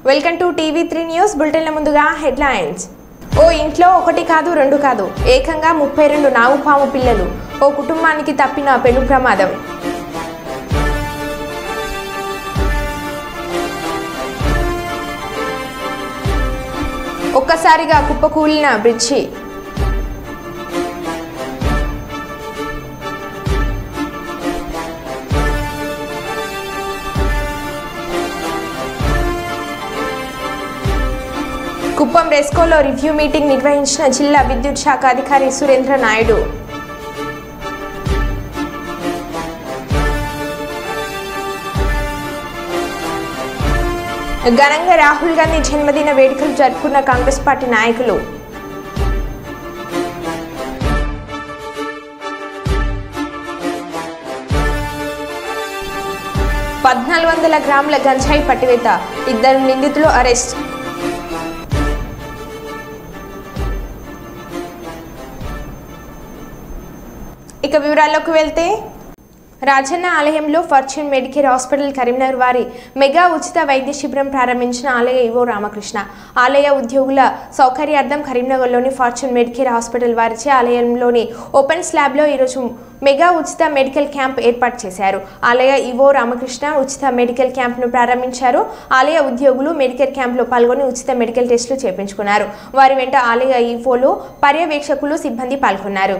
Welcome to టీవీ3 news బులెటిన్ల ముందుగా headlines. ఓ ఇంట్లో ఒకటి కాదు రెండు కాదు ఏకంగా 32 నాగుపాము పిల్లలు. ఓ కుటుంబానికి తప్పిన పెను ప్రమాదం. ఒక్కసారిగా కుప్పకూలిన బ్రిడ్జి. కుప్పం రెస్కోలో రివ్యూ మీటింగ్ నిర్వహించిన జిల్లా విద్యుత్ శాఖ అధికారి సురేంద్ర నాయుడు. ఘనంగా రాహుల్ గాంధీ జన్మదిన వేడుకలు జరుపుకున్న కాంగ్రెస్ పార్టీ నాయకులు. $1400 గ్రాముల గంజాయి పట్టివేత, 2 నిందితులు అరెస్ట్. ఇక వివరాల్లోకి వెళ్తే, రాజన్న ఆలయంలో ఫార్చ్యూన్ మెడికేర్ హాస్పిటల్ కరీంనగర్ వారి మెగా ఉచిత వైద్య శిబిరం ప్రారంభించిన ఆలయ ఈవో రామకృష్ణ. ఆలయ ఉద్యోగుల సౌకర్యార్థం కరీంనగర్లోని ఫార్చ్యూన్ మెడికేర్ హాస్పిటల్ వారిచే ఆలయంలోని ఓపెన్ స్లాబ్లో ఈరోజు మెగా ఉచిత మెడికల్ క్యాంప్ ఏర్పాటు చేశారు. ఆలయ ఈవో రామకృష్ణ ఉచిత మెడికల్ క్యాంప్ను ప్రారంభించారు. ఆలయ ఉద్యోగులు మెడికల్ క్యాంప్లో పాల్గొని ఉచిత మెడికల్ టెస్టులు చేయించుకున్నారు. వారి వెంట ఆలయ ఈవోలు, పర్యవేక్షకులు, సిబ్బంది పాల్గొన్నారు.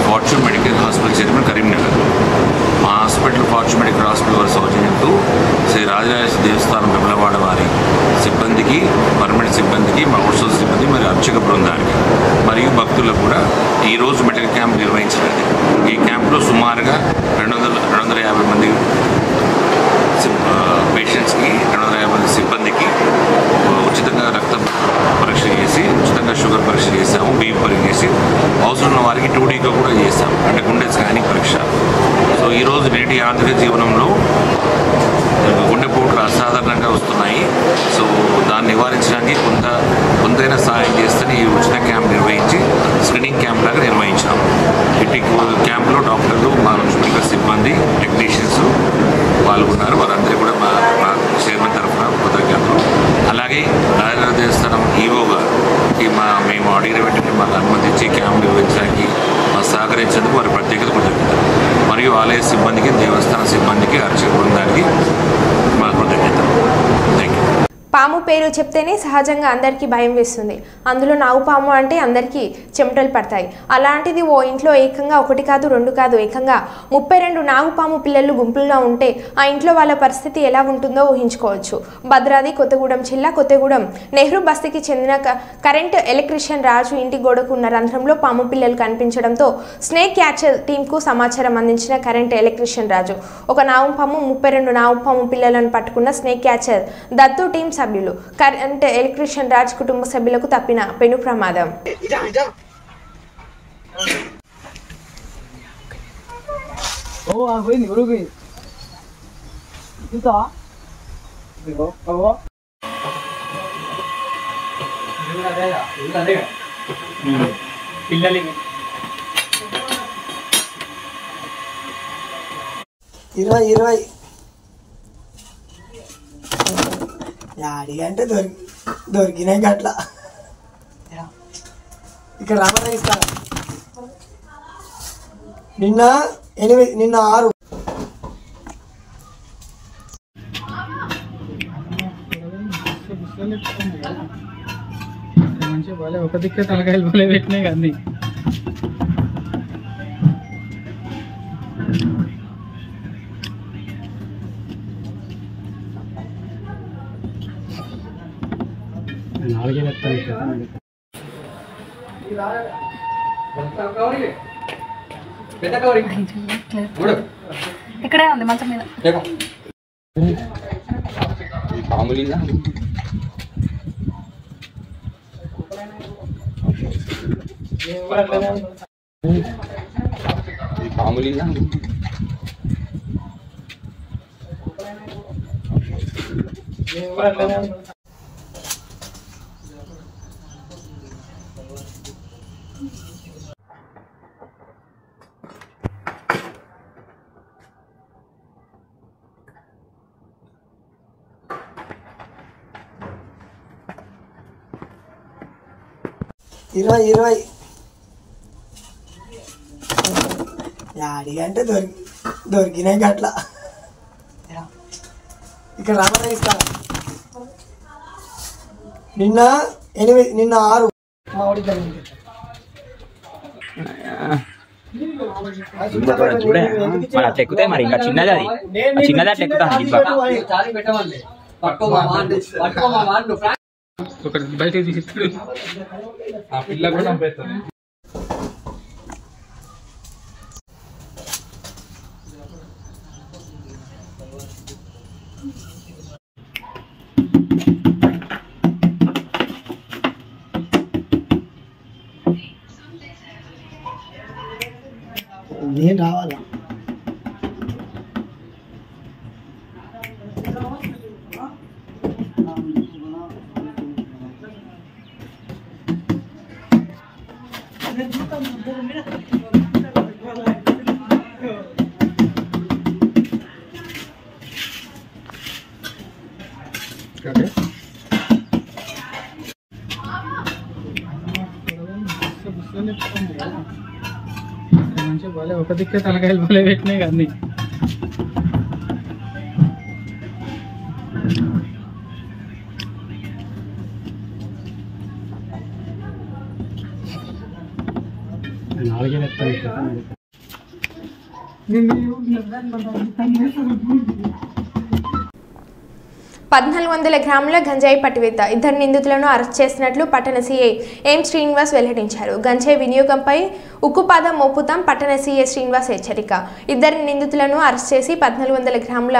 Fortune medical hospital chairman Karimnagar. మా హాస్పిటల్ ఫార్చ్యూన్ మెడికల్ హాస్పిటల్ వారి సౌజన్యంతో శ్రీ రాజరాజేశ్వర దేవస్థానం వెమ్లవాడ వారి సిబ్బందికి, పర్మనెంట్ సిబ్బందికి, మా అవుట్సోర్స్ సిబ్బంది మరియు అర్చక బృందానికి మరియు భక్తులకు కూడా ఈరోజు మెడికల్ క్యాంప్ నిర్వహించలేదు. ఈ క్యాంప్లో సుమారుగా 250 మంది పేషెంట్స్కి, 250 మంది సిబ్బందికి ఉచితంగా రక్త పరీక్ష చేసి, ఉచితంగా షుగర్ పరీక్ష చేసాము, బీపీ పరీక్ష చేసి, అవసరం ఉన్న వారికి 2Dగా కూడా చేసాము, అంటే గుండె స్కానింగ్ పరీక్ష. సో ఈరోజు నేటి ఆర్థిక జీవనంలో గుండెపోట్లు అసాధారణంగా వస్తున్నాయి. సో దాన్ని నివారించడానికి కొంతైనా సహాయం చేస్తేనే ఈ ఉచిత క్యాంప్ నిర్వహించి స్క్రీనింగ్ క్యాంప్ లాగా నిర్వహించాము. ఇటు క్యాంప్లో డాక్టర్లు, మా మెడికల్ సిబ్బంది, టెక్నీషియన్స్ పాల్గొన్నారు. వారందరూ కూడా మా చైర్మన్ తరఫున కృతజ్ఞతలు. అలాగే రాజరాజ దేవస్థానం ఈవోగా మేము అడిగిన వెంటనే మాకు అనుమతించి క్యాంప్ నిర్వహించడానికి మాకు సహకరించేందుకు వారి ప్రత్యేకత కృతజ్ఞతలు. మరియు ఆలయ సిబ్బందికి, దేవస్థాన సిబ్బందికి, అర్చక బృందానికి మా కృతజ్ఞతలు. Thank you. పాము పేరు చెప్తేనే సహజంగా అందరికీ భయం వేస్తుంది. అందులో నాగుపాము అంటే అందరికీ చెమటలు పడతాయి. అలాంటిది ఓ ఇంట్లో ఏకంగా ఒకటి కాదు రెండు కాదు ఏకంగా 32 నాగుపాము పిల్లలు గుంపులుగా ఉంటే ఆ ఇంట్లో వాళ్ళ పరిస్థితి ఎలా ఉంటుందో ఊహించుకోవచ్చు. భద్రాద్రి కొత్తగూడెం జిల్లా కొత్తగూడెం నెహ్రూ బస్తీకి చెందిన కరెంట్ ఎలక్ట్రీషియన్ రాజు ఇంటి గోడకు ఉన్న రంధ్రంలో పాము పిల్లలు కనిపించడంతో స్నేక్ క్యాచర్ టీంకు సమాచారం అందించిన కరెంట్ ఎలక్ట్రీషియన్ రాజు ఒక నాగుపాము 32 నాగుపాము పిల్లలను పట్టుకున్న స్నేక్ క్యాచర్ దత్తు టీం సభ్యులు. కరెంట్ ఎలక్ట్రీషియన్ రాజ్ కుటుంబ సభ్యులకు తప్పిన పెను ప్రమాదం. ఇరవై యాడి అంటే దొరికినాయి గట్ల. ఇక్కడ రామరా ఇస్తా. నిన్న 8, నిన్న 6. మంచిగా బాలే ఒక దిక్కే తలకాయలు బాలే పెట్టినాయి కానీ ఇక్కడే ఉంది మంచం మీద. మామూలుగా మామూలుగా ఇరవై యాడిగంటే దొరికినాయి గట్ల ఇక్కడ రమణ ఇస్తాను నిన్న 6 మా ఊడి చూడే మరి అట్లా ఎక్కుతాయి మరి ఇంకా చిన్నది అది చిన్నది అట్లా ఎక్కుతాను ఒకటి బయట తీస్తాడు ఆ పిల్ల కూడా చంపేస్తాను. నేను రావాలా మంచిగా బాలే ఒక దిక్కే తలకాయలు బాలే పెట్టినాయి కానీ $1400 గ్రాముల గంజాయి పట్టివేత 2 నిందితులను అరెస్ట్ చేసినట్లు పట్టణ సీఐ ఎం శ్రీనివాస్ వెల్లడించారు. గంజాయి వినియోగంపై ఉక్కుపాదం మోపుతాం పట్టణ సీఐ శ్రీనివాస్ హెచ్చరిక. 2 నిందితులను అరెస్ట్ చేసి 1400 గ్రాముల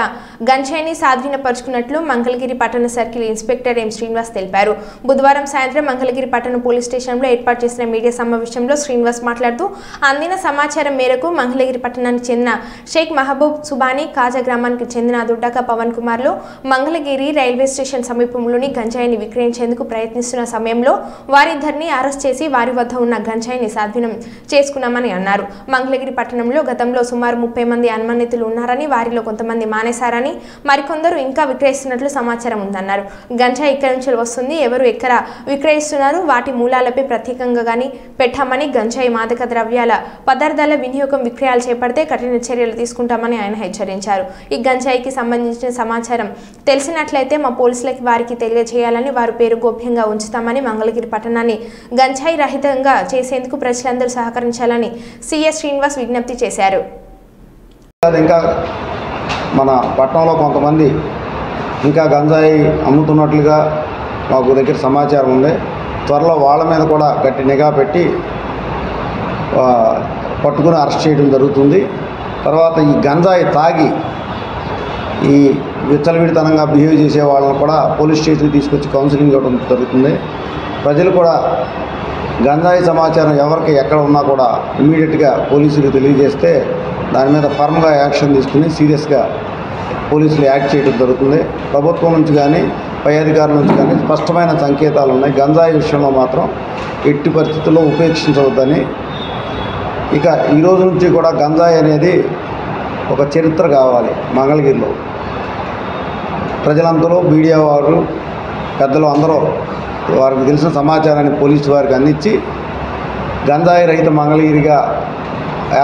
గంజాయిని స్వాధీనపరుచుకున్నట్లు మంగళగిరి పట్టణ సర్కిల్ ఇన్స్పెక్టర్ ఎం శ్రీనివాస్ తెలిపారు. బుధవారం సాయంత్రం మంగళగిరి పట్టణ పోలీస్ స్టేషన్లో ఏర్పాటు చేసిన మీడియా సమావేశంలో శ్రీనివాస్ మాట్లాడుతూ అందిన సమాచారం మేరకు మంగళగిరి పట్టణానికి చెందిన షేక్ మహబూబ్ సుబానీ కాజా గ్రామానికి చెందిన దుడ్డాక పవన్ కుమార్లు మంగళగిరి రైల్వే స్టేషన్ సమీపంలోని గంజాయిని విక్రయించేందుకు ప్రయత్నిస్తున్న సమయంలో వారిద్దరిని అరెస్ట్ చేసి వారి వద్ద ఉన్న గంజాయిని స్వాధీనం చేసుకున్నామని అన్నారు. మంగళగిరి పట్టణంలో గతంలో సుమారు 30 మంది అనుమానితులు ఉన్నారని, వారిలో కొంతమంది మానేశారని, మరికొందరు ఇంకా విక్రయిస్తున్నట్లు సమాచారం ఉందన్నారు. గంజాయి ఎక్కడి నుంచి వస్తుంది, ఎవరు ఎక్కడ విక్రయిస్తున్నారు, వాటి మూలాలపై ప్రత్యేకంగా గానీ పెట్టామని, గంజాయి మాదక ద్రవ్యాల పదార్థాల వినియోగం విక్రయాలు చేపడితే కఠిన చర్యలు తీసుకుంటామని ఆయన హెచ్చరించారు. ఈ గంజాయికి సంబంధించిన సమాచారం తెలిసినట్లయితే మా పోలీసులకి వారికి తెలియజేయాలని, వారి పేరు గోప్యంగా ఉంచుతామని, మంగళగిరి పట్టణాన్ని గంజాయి రహితంగా చేసేందుకు ప్రజలందరూ సహకరించాలని సిఎస్ శ్రీనివాస్ విజ్ఞప్తి చేశారు. ఇంకా మన పట్టణంలో కొంతమంది ఇంకా గంజాయి అమ్ముతున్నట్లుగా మాకు దగ్గర సమాచారం ఉంది. త్వరలో వాళ్ళ మీద కూడా గట్టి నిఘా పెట్టి పట్టుకుని అరెస్ట్ చేయడం జరుగుతుంది. తర్వాత ఈ గంజాయి తాగి ఈ విచ్చలవిడితనంగా బిహేవ్ చేసే వాళ్ళని కూడా పోలీస్ స్టేషన్కి తీసుకొచ్చి కౌన్సిలింగ్ ఇవ్వడం జరుగుతుంది. ప్రజలు కూడా గంజాయి సమాచారం ఎవరికి ఎక్కడ ఉన్నా కూడా ఇమీడియట్గా పోలీసులకు తెలియజేస్తే దాని మీద ఫర్మ్గా యాక్షన్ తీసుకుని సీరియస్గా పోలీసులు యాక్ట్ చేయడం జరుగుతుంది. ప్రభుత్వం నుంచి కానీ పై అధికారుల నుంచి కానీ స్పష్టమైన సంకేతాలు ఉన్నాయి. గంజాయి విషయంలో మాత్రం ఎట్టి పరిస్థితుల్లో ఉపేక్షించవద్దని. ఇక ఈరోజు నుంచి కూడా గంజాయి అనేది ఒక చరిత్ర కావాలి. మంగళగిరిలో ప్రజలందరూ, మీడియా వారు, పెద్దలు అందరూ వారికి తెలిసిన సమాచారాన్ని పోలీసు వారికి అందించి గంజాయి రహిత మంగళగిరిగా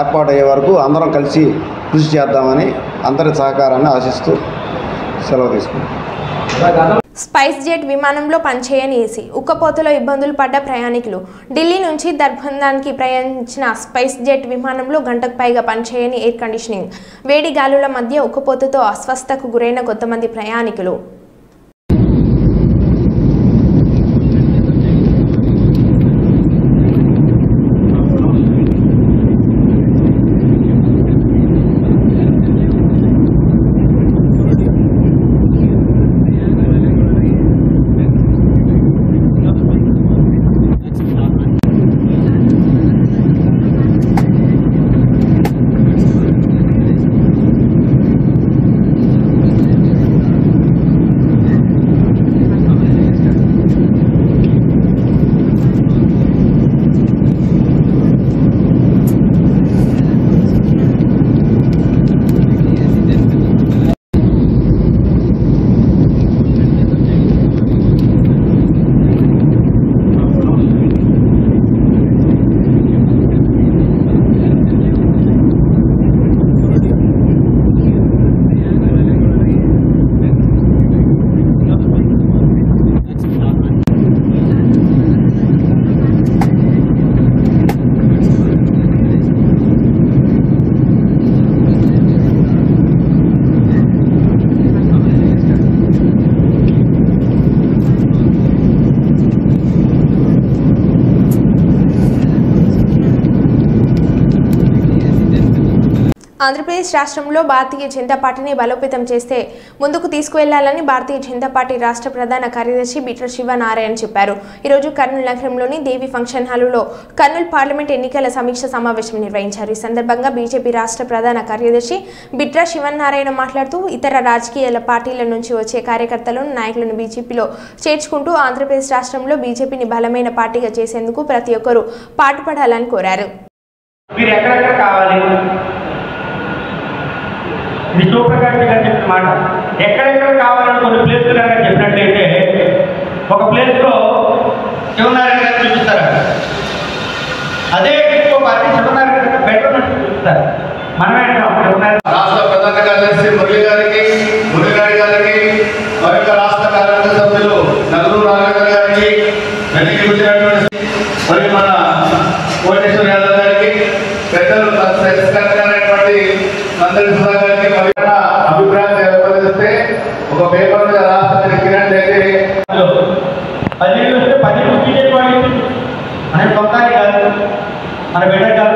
ఏర్పాటయ్యే వరకు అందరం కలిసి కృషి చేద్దామని అందరి సహకారాన్ని ఆశిస్తూ సెలవు తీసుకుంటాం. స్పైస్ జెట్ విమానంలో పనిచేయని ఏసీ, ఉక్కపోతలో ఇబ్బందులు పడ్డ ప్రయాణికులు. ఢిల్లీ నుంచి దర్భంగానికి ప్రయాణించిన స్పైస్ జెట్ విమానంలో గంటకు పైగా పనిచేయని ఎయిర్ కండిషనింగ్, వేడి గాలుల మధ్య ఉక్కపోతతో అస్వస్థతకు గురైన కొంతమంది ప్రయాణికులు. ఆంధ్రప్రదేశ్ రాష్ట్రంలో భారతీయ జనతా పార్టీని బలోపేతం చేస్తే ముందుకు తీసుకువెళ్లాలని భారతీయ జనతా పార్టీ రాష్ట్ర ప్రధాన కార్యదర్శి బిట్ర శివనారాయణ చెప్పారు. ఈరోజు కర్నూలు నగరంలోని దేవి ఫంక్షన్ హాలులో కర్నూలు పార్లమెంట్ ఎన్నికల సమీక్ష సమావేశం నిర్వహించారు. ఈ సందర్భంగా బీజేపీ రాష్ట్ర ప్రధాన కార్యదర్శి బిట్ర శివనారాయణ మాట్లాడుతూ ఇతర రాజకీయ పార్టీల నుంచి వచ్చే కార్యకర్తలను నాయకులను బీజేపీలో చేర్చుకుంటూ ఆంధ్రప్రదేశ్ రాష్ట్రంలో బీజేపీని బలమైన పార్టీగా చేసేందుకు ప్రతి ఒక్కరూ పాటుపడాలని కోరారు. విశ్వప్రకాష్ గారు చెప్పిన మాట ఎక్కడెక్కడ కావాలని కొన్ని ప్లేసులు కనుక చెప్పినట్లయితే ఒక ప్లేస్లో శివనారాయణ గారు చూపిస్తారు. అదే ఇంకో పార్టీ శివనారాయణ గారు బెటర్ చూపిస్తారు. మనమే రాష్ట్ర ప్రధాన కార్యదర్శి మురళి గారికి, మురళి గారికి, మరియు రాష్ట్ర కార్యవర్గ సభ్యులు నలుగురు నాగేంద్ర గారికి, వెనక్కి వచ్చినటువంటి మరియు మన కోటేశ్వర యాదవ్ గారికి, పెద్దలు అనేటువంటి మందరి సుధా గారికి మరియు అభిప్రాయం తెలియజేస్తే ఒక పేపర్ మీద రాష్ట్రం ఎక్కినట్లయితే 10 వస్తే 10 మన సొంతానికి కాదు, మన బిడ్డ కాదు,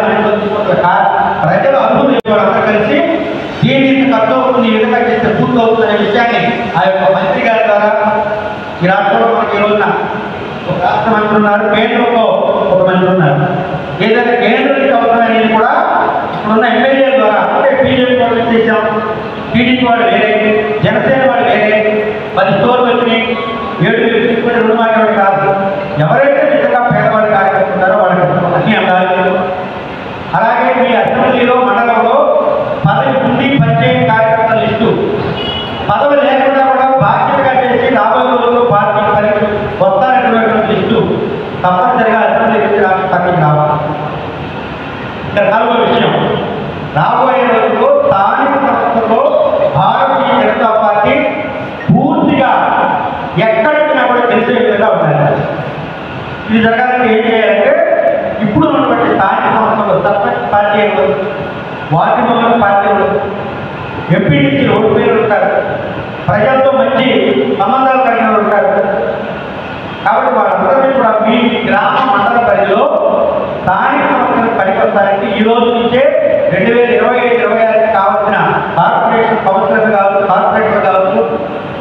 ప్రజలు అనుభూతి అందరూ కలిసి దీన్ని ఖర్చు అవుతుంది, ఈ విధంగా చేస్తే పూర్తి అవుతుంది అనే విషయాన్ని ఆ యొక్క మంత్రి గారి ద్వారా ఈ రాష్ట్రంలో మనకి ఈ రోజున ఒక రాష్ట్ర మంత్రి ఉన్నారు, కేంద్రంలో ఒక మంత్రి ఉన్నారు. ఏదైనా కేంద్రానికి అవసరమైనది కూడా ఇప్పుడున్న ఎమ్మెల్యేల ద్వారా అంటే బీజేపీ వాళ్ళు చేసాం, టీడీపీ వాళ్ళు వేరే, జనసేన వాళ్ళు వేరే, 10 స్టోర్లు వచ్చినాయి, 7,000 తీసుకుని రుణమాఫీ కాదు. ఎవరైతే నిజంగా పేదవాళ్ళు కార్యకర్తున్నారో వాళ్ళకి అన్ని అందాలి. అలాగే మీ అసెంబ్లీలో మండలంలో పదవి ఉండి పనిచేయని కార్యకర్తల లిస్టు పదవి లేకుండా కూడా బాధ్యతగా చేసి రాబోయే రోజుల్లో పార్టీ పనికి వస్తానటువంటి లిస్టు తప్పనిసరిగా అసెంబ్లీ నుంచి రాష్ట్ర పార్టీకి రావాలి. ఇక్కడ 4వ విషయం, రాబోయే రోజుల్లో స్థానిక సంస్థల్లో భారతీయ జనతా పార్టీ పూర్తిగా ఎక్కడికి కూడా తెలిసే విధంగా ఉండాలి. ఇది జరగాలంటే ఏం చేయాలంటే ఇప్పుడు ఉన్నటువంటి స్థానిక సంస్థలు sarpanch party ward member party MPTC road పేరు ఉంటారు, ప్రజలతో మంచి సంబంధాలు కలిగిన ఉంటారు. కాబట్టి వాళ్ళందరినీ కూడా మీ గ్రామ మండల పరిధిలో స్థానిక సంస్థలకు పనికొస్తారంటే ఈ రోజు నుంచే 2025-26 కావాల్సిన కార్పొరేషన్ కౌన్సిలర్లు కావచ్చు, కార్పొరేటర్లు కావచ్చు,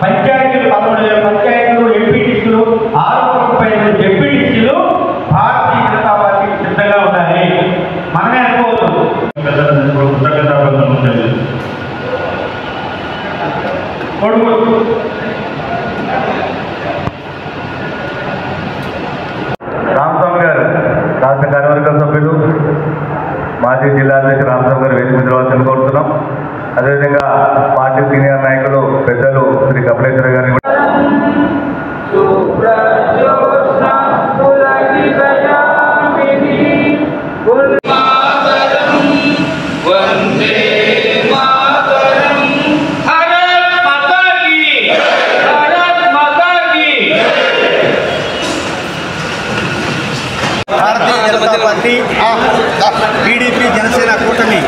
పంచాయతీలు 13,000 పంచాయతీలు, ఎంపీటీసీలు 6,000 జెడ్పీటీసీలు భారతీయ జనతా పార్టీకి సిద్ధంగా ఉండాలి. మనమే అనుకోవచ్చు. రామస్వామి గారు రాష్ట్ర కార్యవర్గ సభ్యులు, మాజీ జిల్లా అధ్యక్షుడు రామస్వామి గారు వేదిక మీద రావాల్సింది కోరుతున్నాం. అదేవిధంగా పార్టీ సీనియర్ నాయకులు పెద్దలు శ్రీ కపిలేశ్వర గారిని భారతీయ జనతా పార్టీ టీడీపీ జనసేన కూటమి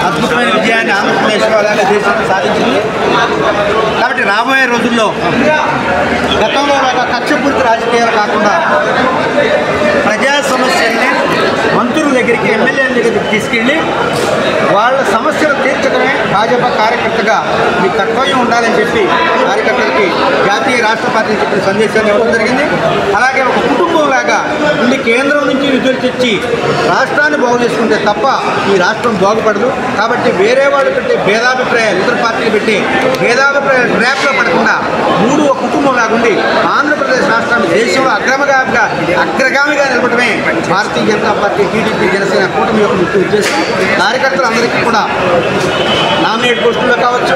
అద్భుతమైన విజయాన్ని ఆంధ్రప్రదేశ్లో అలాగే దేశంలో సాధించింది. కాబట్టి రాబోయే రోజుల్లో గతంలో లాగా కక్షపూరిత రాజకీయాలు కాకుండా ప్రజా సమస్యల్ని మంత్రుల దగ్గరికి, ఎమ్మెల్యేల దగ్గరికి తీసుకెళ్ళి వాళ్ళ సమస్యలు తీర్చడమే భాజపా కార్యకర్తగా మీ కర్తవ్యం ఉండాలని చెప్పి కార్యకర్తలకి జాతీయ రాష్ట్ర పార్టీ చెప్పిన సందేశాన్ని ఇవ్వడం జరిగింది. అలాగే ఒక కుటుంబం లాగా ఉండి కేంద్రం నుంచి నిధులు తెచ్చి రాష్ట్రాన్ని బాగు చేసుకుంటే తప్ప ఈ రాష్ట్రం బాగుపడదు. కాబట్టి వేరే వాళ్ళు పెట్టే భేదాభిప్రాయాలు, ఇతర పార్టీలు పెట్టే భేదాభిప్రాయాలు ట్రాప్లో పడకుండా మూడు ఒక కుటుంబం లాగుండి ఆంధ్రప్రదేశ్ రాష్ట్రాన్ని దేశంలో అగ్రగామిగా నిలబడమే భారతీయ జనతా పార్టీ, టీడీపీ, జనసేన కూటమి యొక్క ముఖ్య ఉద్దేశం. కార్యకర్తలందరికీ కూడా నామినేట్ పోస్టుల్లో కావచ్చు,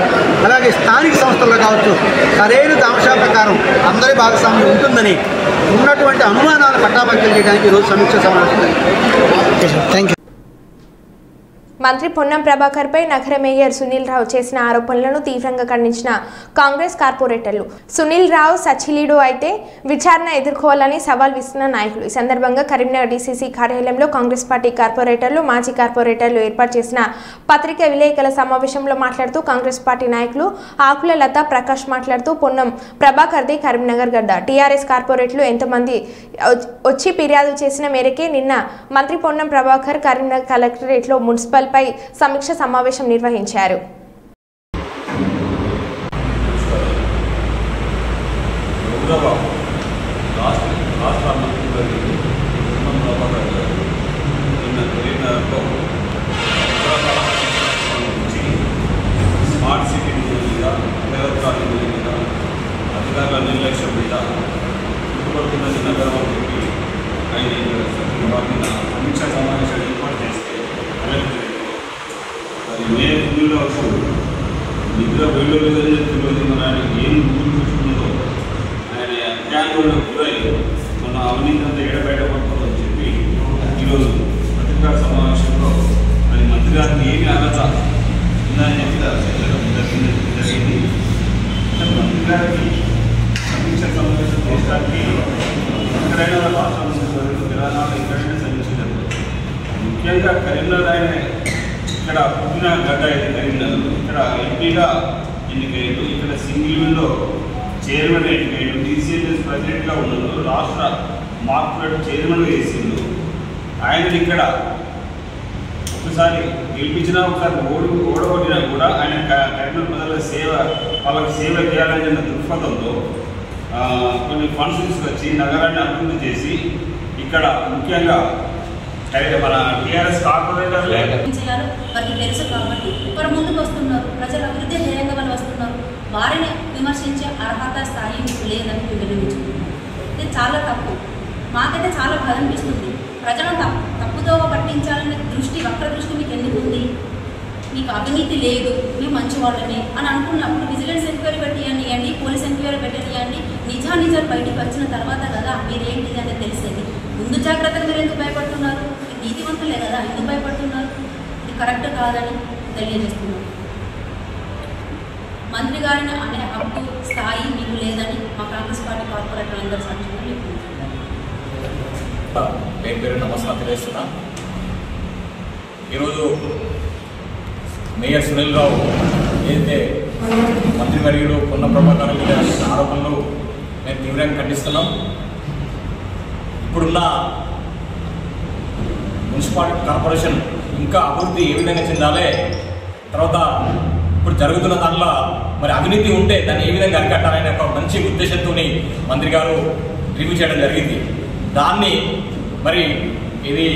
అలాగే స్థానిక సంస్థల్లో కావచ్చు, సరైన అంశాల ప్రకారం అందరి భాగస్వామ్యం ఉంటుందని ఉన్నటువంటి అనుమానాలను పట్టాపంచలు చేయడానికి ఈరోజు సమీక్ష సమావేశం. Thank you. మంత్రి పొన్నం ప్రభాకర్పై నగర మేయర్ సునీల్ రావు చేసిన ఆరోపణలను తీవ్రంగా ఖండించిన కాంగ్రెస్ కార్పొరేటర్లు. సునీల్ రావు సచిలీడు అయితే విచారణ ఎదుర్కోవాలని సవాల్ విస్తున్న నాయకులు. ఈ సందర్భంగా కరీంనగర్ డీసీసీ కార్యాలయంలో కాంగ్రెస్ పార్టీ కార్పొరేటర్లు, మాజీ కార్పొరేటర్లు ఏర్పాటు చేసిన పత్రికా విలేకరుల సమావేశంలో మాట్లాడుతూ కాంగ్రెస్ పార్టీ నాయకులు ఆకుల లతా ప్రకాష్ మాట్లాడుతూ పొన్నం ప్రభాకర్ది కరీంనగర్ గడ్డ, టీఆర్ఎస్ కార్పొరేటర్లు ఎంతమంది వచ్చి ఫిర్యాదు చేసిన మేరకే నిన్న మంత్రి పొన్నం ప్రభాకర్ కరీంనగర్ కలెక్టరేట్లో మున్సిపల్ పథకాలపై సమీక్ష సమావేశం నిర్వహించారు. స్మార్ట్ సిటీ మీద నిరవకాల మీద అధికారుల నిర్లక్ష్యం మీద చుట్టుపడుతున్న చిన్నగరం చెప్పి ఆయన సమీక్షా సమావేశాలు ఏర్పాటు చేస్తే అది మే 9 నిద్ర వెళ్ళు తెలియదు మన ఆయన ఏం గుర్తు చూసుకున్నదో ఆయన అజ్ఞానంలో గురై మన అవినీతి అంతా ఎడబయటపడుతుందని చెప్పి ఈరోజు పత్రికా సమావేశంలో అది మంత్రి గారికి ఏమి అర్హత ఉందని చెప్పి జరిగింది. మంత్రి గారికి సమీక్ష సమావేశం చేయడానికి ఎక్కడైనా రాష్ట్ర ముఖ్యమంత్రి తెలంగాణ ఎక్కడైనా సమీక్ష జరుగుతుంది. ముఖ్యంగా కరీంనగర్ ఆయన ఇక్కడ పుట్టిన గడ్డ అయితే కరీంనగర్ ఇక్కడ ఎంపీగా ఎన్నికయ్యాడు. ఇక్కడ సింగిల్ విండో చైర్మన్ ఎన్నికయ్యాడు. DCMS ప్రెసిడెంట్గా ఉన్నాడు. రాష్ట్ర మార్కెట్ చైర్మన్గా చేసిండు. ఆయన ఇక్కడ ఒకసారి గెలిపించినా ఒకసారి ఓడగొట్టినా కూడా ఆయన కరీంనగర్ ప్రజల వాళ్ళకి సేవ చేయాలనే దృక్పథంతో కొన్ని ఫండ్స్ తీసుకొచ్చి నగరాన్ని అభివృద్ధి చేసి ఇక్కడ ముఖ్యంగా మన టీఆర్ఎస్ కార్పొరేటర్లు వారికి తెలుసు కాబట్టి వారు ముందుకు వస్తున్నారు. ప్రజల అభివృద్ధి ధ్యేయంగా వాళ్ళు వస్తున్నారు. వారిని విమర్శించే అర్హత స్థాయి మీకు లేదని వివరించుకుంటున్నారు. ఇది చాలా తప్పు. మాకైతే చాలా బాధ అనిపిస్తుంది. ప్రజలను తప్పుతో పట్టించాలనే వక్ర దృష్టి మీకు ఎందుకు ఉంది? మీకు అవినీతి లేదు, మేము మంచి వాళ్ళని అని అనుకున్నప్పుడు విజిలెన్స్ ఎంక్వైరీ పెట్టియండి, పోలీస్ ఎంక్వైరీ పెట్టనియండి. నిజాలు బయటకు వచ్చిన తర్వాత కదా మీరేంటిది అనేది తెలిసేది. ముందు జాగ్రత్తగా మీరు ఎందుకు భయపడుతున్నారు? నీతివంతులే కదా, ఎందుకు భయపడుతున్నారు? ఇది కరెక్ట్ కాదని తెలియజేస్తున్నారు. మంత్రి గారిని అనే హక్కు స్థాయి మీకు లేదని మా కాంగ్రెస్ పార్టీ కార్పొరేటర్ అందరూ సాక్షిగా పేరు నమస్కారం తెలియజేస్తున్నా. ఈరోజు మేయర్ సునీల్ రావు ఏదైతే మంత్రివర్యులు పొన్న ప్రభాకర్ మీద ఆరోపణలు మేము తీవ్రంగా ఖండిస్తున్నాం. ఇప్పుడున్న మున్సిపాలిటీ కార్పొరేషన్ ఇంకా అభివృద్ధి ఏ విధంగా చెందాలి, తర్వాత ఇప్పుడు జరుగుతున్న దాంట్లో మరి అవినీతి ఉంటే దాన్ని ఏ విధంగా అరికట్టాలనే ఒక మంచి ఉద్దేశంతో మంత్రి గారు రివ్యూ చేయడం జరిగింది. దాన్ని మరి ఇది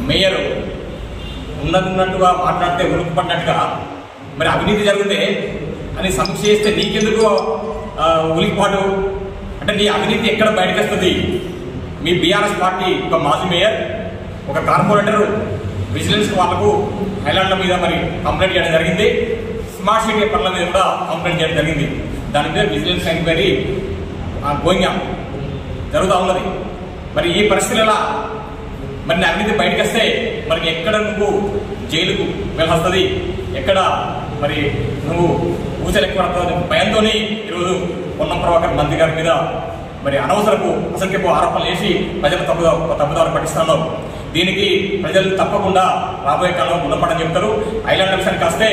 మేయర్ ఉన్నట్టుగా మాట్లాడితే ఉలికిపడినట్టుగా మరి అవినీతి జరిగితే అని సమీక్ష చేస్తే నీకెందుకు ఉలికిపాటు అంటే నీ అవినీతి ఎక్కడ బయటకు వస్తుంది? మీ బీఆర్ఎస్ పార్టీ ఒక మాజీ మేయర్ ఒక కార్పొరేటర్ విజిలెన్స్ వాళ్ళకు ఐలాండ్ల మీద మరి కంప్లైంట్ చేయడం జరిగింది. స్మార్ట్ సిటీ పనుల మీద కూడా కంప్లైంట్ చేయడం జరిగింది. దాని మీద విజిలెన్స్ ఎంక్వైరీ గోయింగ్ జరుగుతూ ఉన్నది. మరి ఈ పరిస్థితులలో మరి అవినీతి బయటకు వస్తే మరి ఎక్కడ నువ్వు జైలుకు వెళ్ళొస్తుంది, ఎక్కడ మరి నువ్వు ఊచలెక్కువ భయంతో ఈరోజు పొన్నం ప్రభాకర్ మంత్రి గారి మీద మరి అనవసరపు అసంఖ్యపు ఆరోపణలు వేసి ప్రజలు తప్పుదారు పట్టిస్తున్నావు. దీనికి ప్రజలు తప్పకుండా రాబోయే కాలంలో గుణపడని చెప్తారు. ఐలాండ్ విషయానికి వస్తే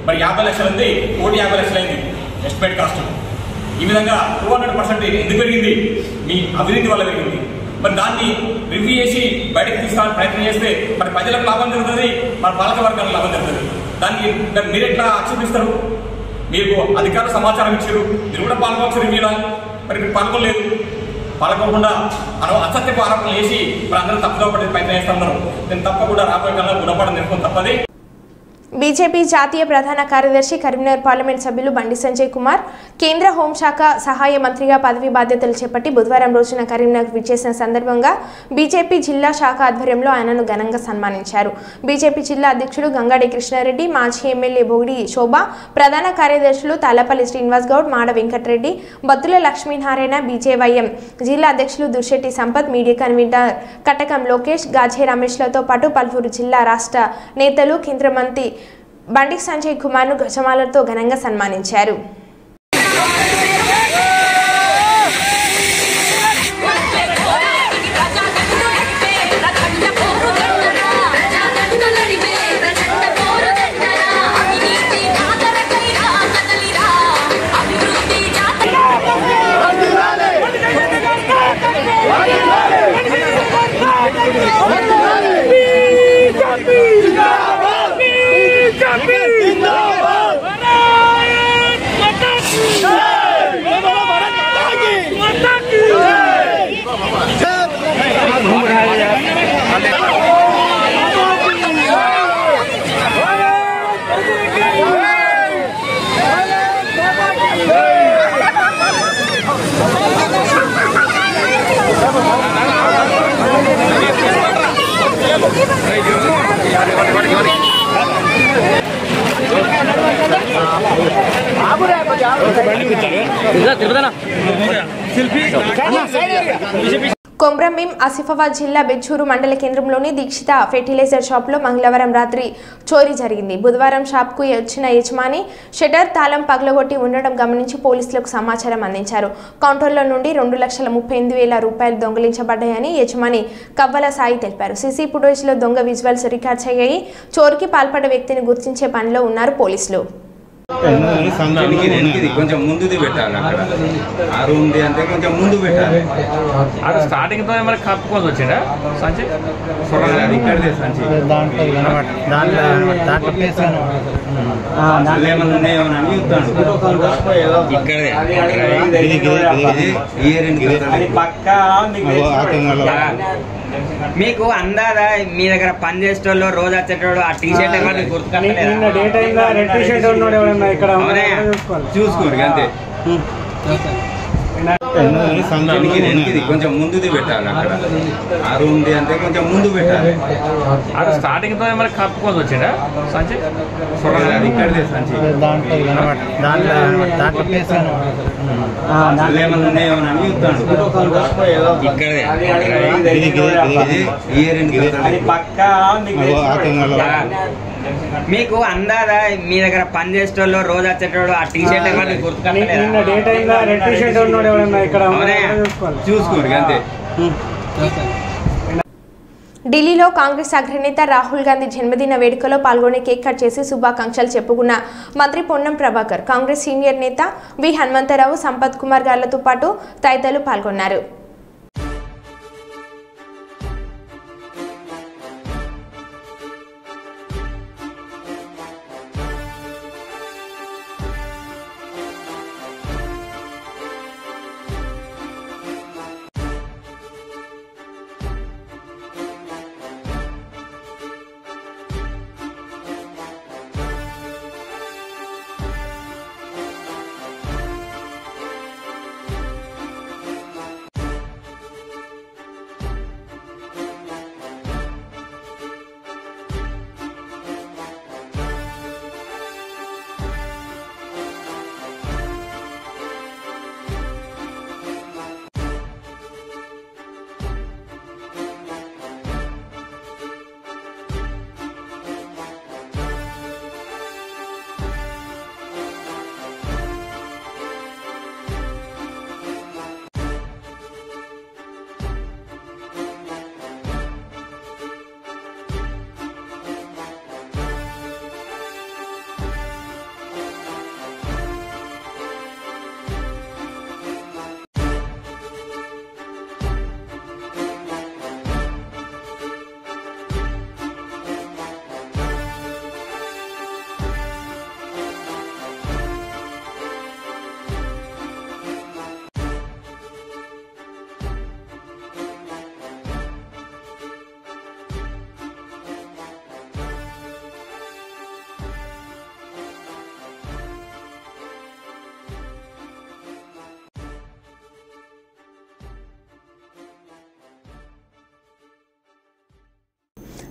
మరి 50 లక్షలు ఉంది, 150 లక్షలు అయింది ఎస్టిమేట్ కాస్ట్. ఈ విధంగా 200% ఎందుకు పెరిగింది? మీ అవినీతి వల్ల పెరిగింది. మరి దాన్ని రివ్యూ చేసి బయటకు తీసుకోవాలని ప్రయత్నం చేస్తే మరి ప్రజలకు లాభం జరుగుతుంది, మన పాలక వర్గాలకు లాభం జరుగుతుంది. దానికి మీరు ఎట్లా ఆక్షేపిస్తారు? మీకు అధికారులు సమాచారం ఇచ్చారు, మీరు కూడా పాల్గొవచ్చు రివ్యూలో, మరి మీరు పాల్గొనలేదు. పాల్గొనకుండా అసత్యపు ఆరోపణలు వేసి మరి అందరూ తప్పుదో పడే ప్రయత్నం చేస్తా ఉన్నారు. నేను తప్పకుండా రాబోయే కాలంలో గుణపడని నిర్ణయం తప్పది. బీజేపీ జాతీయ ప్రధాన కార్యదర్శి కరీంనగర్ పార్లమెంట్ సభ్యులు బండి సంజయ్ కుమార్ కేంద్ర హోంశాఖ సహాయ మంత్రిగా పదవి బాధ్యతలు చేపట్టి బుధవారం రోజున కరీంనగర్ విచ్చేసిన సందర్భంగా బీజేపీ జిల్లా శాఖ ఆధ్వర్యంలో ఆయనను ఘనంగా సన్మానించారు. బీజేపీ జిల్లా అధ్యక్షుడు గంగాడి కృష్ణారెడ్డి, మాజీ ఎమ్మెల్యే బోగిడి శోభ, ప్రధాన కార్యదర్శులు తాళ్లపల్లి శ్రీనివాస్ గౌడ్, మాడ వెంకటరెడ్డి, బత్తుల లక్ష్మీనారాయణ, బీజేవైఎం జిల్లా అధ్యక్షులు దుర్శెట్టి సంపత్, మీడియా కన్వీనర్ కటకం లోకేష్, గాజే రమేష్లతో పాటు పలువురు జిల్లా రాష్ట్ర నేతలు కేంద్ర మంత్రి బండి సంజయ్ కుమార్ను గజమాలతో ఘనంగా సన్మానించారు. BJP కొమ్రంభీం ఆసిఫాబాద్ జిల్లా బెజ్జూరు మండల కేంద్రంలోని దీక్షిత ఫెర్టిలైజర్ షాప్లో మంగళవారం రాత్రి చోరీ జరిగింది. బుధవారం షాప్కు వచ్చిన యజమాని షటర్ తాళం పగలగొట్టి ఉండడం గమనించి పోలీసులకు సమాచారం అందించారు. కౌంటర్లో నుండి 2,38,000 రూపాయలు దొంగిలించబడ్డాయని యజమాని కవ్వల సాయి తెలిపారు. సీసీ ఫుటేజ్లో దొంగ విజువల్స్ రికార్డ్ అయ్యాయి. చోరీకి పాల్పడ్డ వ్యక్తిని గుర్తించే పనిలో ఉన్నారు పోలీసులు. కొంచెం ముందుది పెట్టాలి. అక్కడ ఆరు ఉంది అంటే కొంచెం ముందు పెట్టాలి. అక్కడ స్టార్టింగ్ తో మరి కప్పుకొని వచ్చిందా సంచి ఇక్కడదే సంచి ఏమన్నా ఉన్నాయేమోనని చూస్తాడు. ఇక్కడే మీకు అందాదా మీ దగ్గర పని చేసేటోళ్ళు రోజు వచ్చేటోళ్ళు ఆ టీ షర్ట్ చూసుకోరు అంతే. కొంచెం ముందుది పెట్టాలి. అక్కడ ఆరు ఉంది అంటే కొంచెం ముందు పెట్టాలి. అక్కడ స్టార్టింగ్ తో మరి కప్పుకొని వచ్చిందా సంచి ఇక్కడదే సంచి ఏమన్నా ఉన్నాయేమోనని చూస్తాడు. ఇక్కడే మీకు అందాదా మీ దగ్గర పని చేసేటోళ్ళు రోజు వచ్చేటోళ్ళు ఆ టీ షర్ట్ చూసుకోరు అంతే. ఢిల్లీలో కాంగ్రెస్ అగ్రనేత రాహుల్ గాంధీ జన్మదిన వేడుకలో పాల్గొని కేక్ కట్ చేసి శుభాకాంక్షలు చెప్పుకున్న మంత్రి పొన్నం ప్రభాకర్, కాంగ్రెస్ సీనియర్ నేత వి హనుమంతరావు, సంపత్ కుమార్ గార్లతో పాటు తదితరులు పాల్గొన్నారు.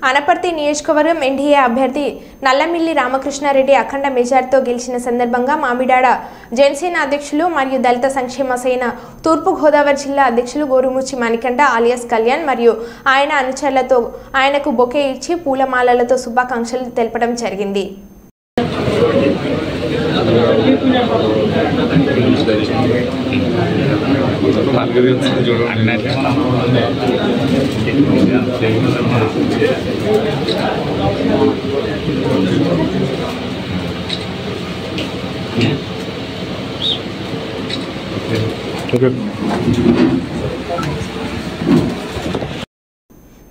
అనపర్తి నియోజకవర్గం ఎన్డీఏ అభ్యర్థి నల్లమిల్లి రామకృష్ణారెడ్డి అఖండ మెజార్టీతో గెలిచిన సందర్భంగా మామిడాడ జనసేన అధ్యక్షులు మరియు దళిత సంక్షేమ సేన తూర్పు గోదావరి జిల్లా అధ్యక్షులు గోరుముచ్చి మణికంఠ ఆలియాస్ కళ్యాణ్ మరియు ఆయన అనుచరులతో ఆయనకు బొకే ఇచ్చి పూలమాలలతో శుభాకాంక్షలు తెలపడం జరిగింది.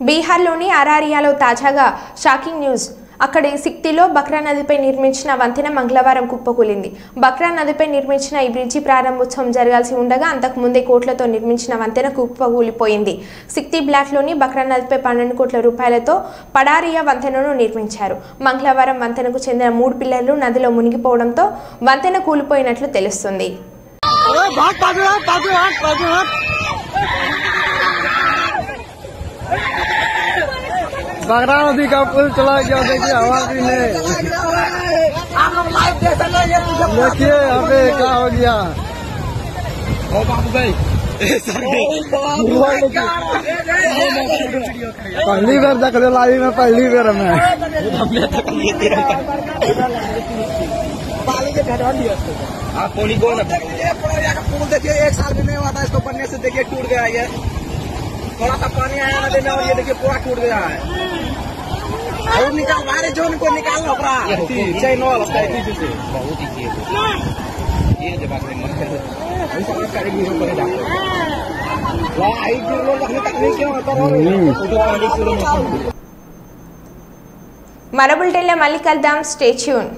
బీహార్లోని అరారియాలో తాజాగా షాకింగ్ న్యూస్. అక్కడి సిక్తిలో బక్రా నదిపై నిర్మించిన వంతెన మంగళవారం కుప్పకూలింది. బక్రా నదిపై నిర్మించిన ఈ బ్రిడ్జి ప్రారంభోత్సవం జరగాల్సి ఉండగా అంతకుముందే కోట్లతో నిర్మించిన వంతెన కుప్పకూలిపోయింది. సిక్తి బ్లాక్లోని బక్రా నదిపై 12 కోట్ల రూపాయలతో పడారియా వంతెనను నిర్మించారు. మంగళవారం వంతెనకు చెందిన 3 పిల్లర్లు నదిలో మునిగిపోవడంతో వంతెన కూలిపోయినట్లు తెలుస్తుంది. बगरा नदी का पुल चला गया, देखिए हवा भी नहीं। देखिए यहाँ पे क्या हो गया। पहली बार देख रहे लाइव में, पहली बार में आप पोलीगोन पुल देखिए 1 साल भी नहीं हुआ था इसको बनने से, देखिए टूट गया ये, थोड़ा सा पानी आया नदी में और ये देखिए पूरा टूट गया है। और निकाल बाहर जोन को निकालना पड़ा चैन वाला बहुत ही ये जब మన బులెటిన్లో మళ్ళీ కలుద్దాం. Stay tune.